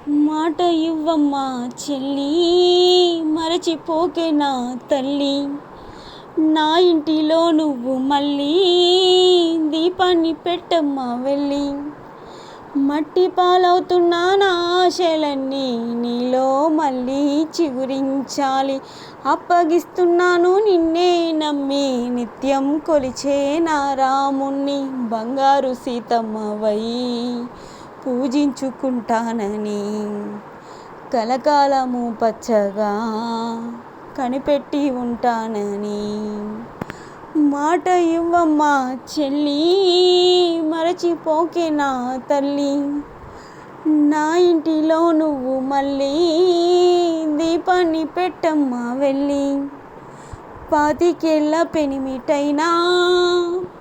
మాట ఇవ్వమ్మా చెల్లి, మరచిపోకే నా తల్లి. నా ఇంటిలో నువ్వు మళ్ళీ దీపాన్ని పెట్టమ్మా వెళ్ళి. మట్టి పాలవుతున్న నా ఆశలన్నీ నీలో మళ్ళీ చిగురించాలి. అప్పగిస్తున్నాను నిన్నే నమ్మి నిత్యం కొలిచే నా రాముణ్ణి. బంగారు సీతమ్మవై పూజించుకుంటానని, కలకాలము పచ్చగా కనిపెట్టి ఉంటానని. మాట ఇవ్వమ్మా చెల్లి, మరచిపోకే నా తల్లి. నా ఇంటిలో నువ్వు మళ్ళీ దీపాన్ని పెట్టమ్మా వెళ్ళి. 25 ఏళ్ళ పెనిమిటైనా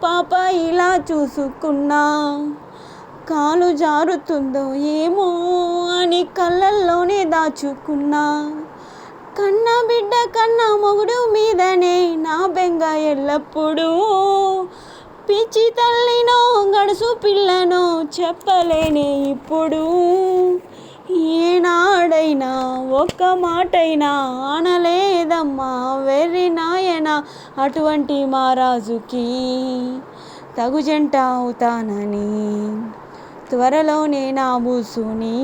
పాప ఇలా చూసుకున్నా, కాలు జారుతుందో ఏమో అని కళ్ళల్లోనే దాచుకున్నా. కన్న బిడ్డ కన్న మొగుడు మీదనే నా బెంగ ఎల్లప్పుడూ. పిచ్చి తల్లినో గడుసు పిల్లనో చెప్పలేనే ఇప్పుడు. ఏనాడైనా ఒక్క మాటైనా అనలేదమ్మా వెర్రి నాయన. అటువంటి మహారాజుకి తగు జంట అవుతానని, త్వరలోనే నా బూసుని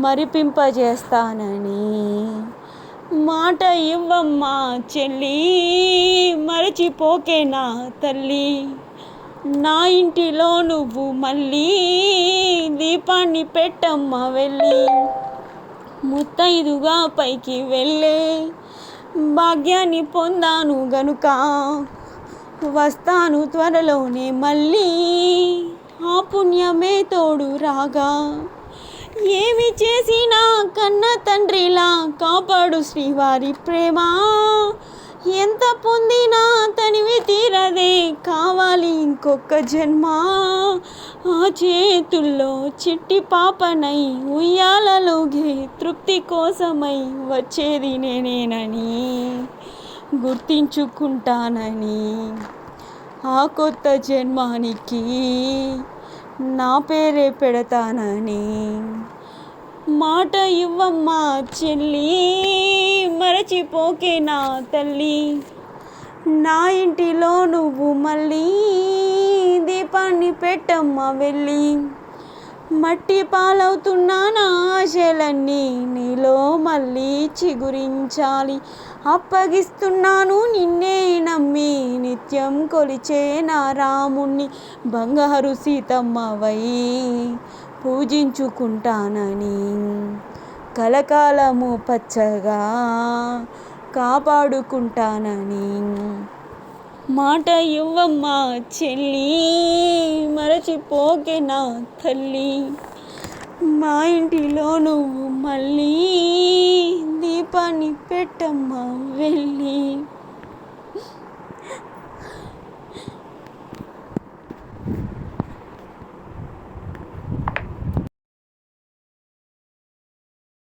మరిపింపజేస్తానని. మాట ఇవ్వమ్మా చెల్లి, మరచిపోకే నా తల్లి. నా ఇంటిలో నువ్వు మళ్ళీ దీపాన్ని పెట్టమ్మా వెళ్ళి. ముత్తైదుగా పైకి వెళ్ళే భాగ్యాన్ని పొందాను గనుక వస్తాను త్వరలోనే మళ్ళీ. ఆ పుణ్యమే తోడు రాగా, ఏమి చేసినా కన్న తండ్రిలా కాపాడు శ్రీవారి ప్రేమ. ఎంత పొందినా తనివి తీరదే, కావాలి ఇంకొక జన్మ. ఆ చేతుల్లో చిట్టి పాపనై ఉయ్యాలలోగే తృప్తి కోసమై వచ్చేది నేనేనని గుర్తించుకుంటానని. ఆ కొత్త జన్మానికి నా పేరే పెడతానని. మాట ఇవ్వమ్మా చెల్లి, మరచిపోకే నా తల్లి. నా ఇంటిలో నువ్వు మళ్ళీ దీపాన్ని పెట్టమ్మా వెళ్ళి. మట్టి పాలవుతున్న నా ఆశలన్నీ నీలో మళ్ళీ చిగురించాలి. అప్పగిస్తున్నాను నిన్నే నమ్మి నిత్యం కొలిచే నా రాముణ్ణి. బంగారు సీతమ్మవై పూజించుకుంటానని, కలకాలము పచ్చగా కాపాడుకుంటానని. మాట ఇవ్వమ్మా చెల్లి, మరచిపోకే నా తల్లి. మా ఇంటిలో నువ్వు మళ్ళీ దీపాన్ని పెట్టమ్మా వెళ్ళి.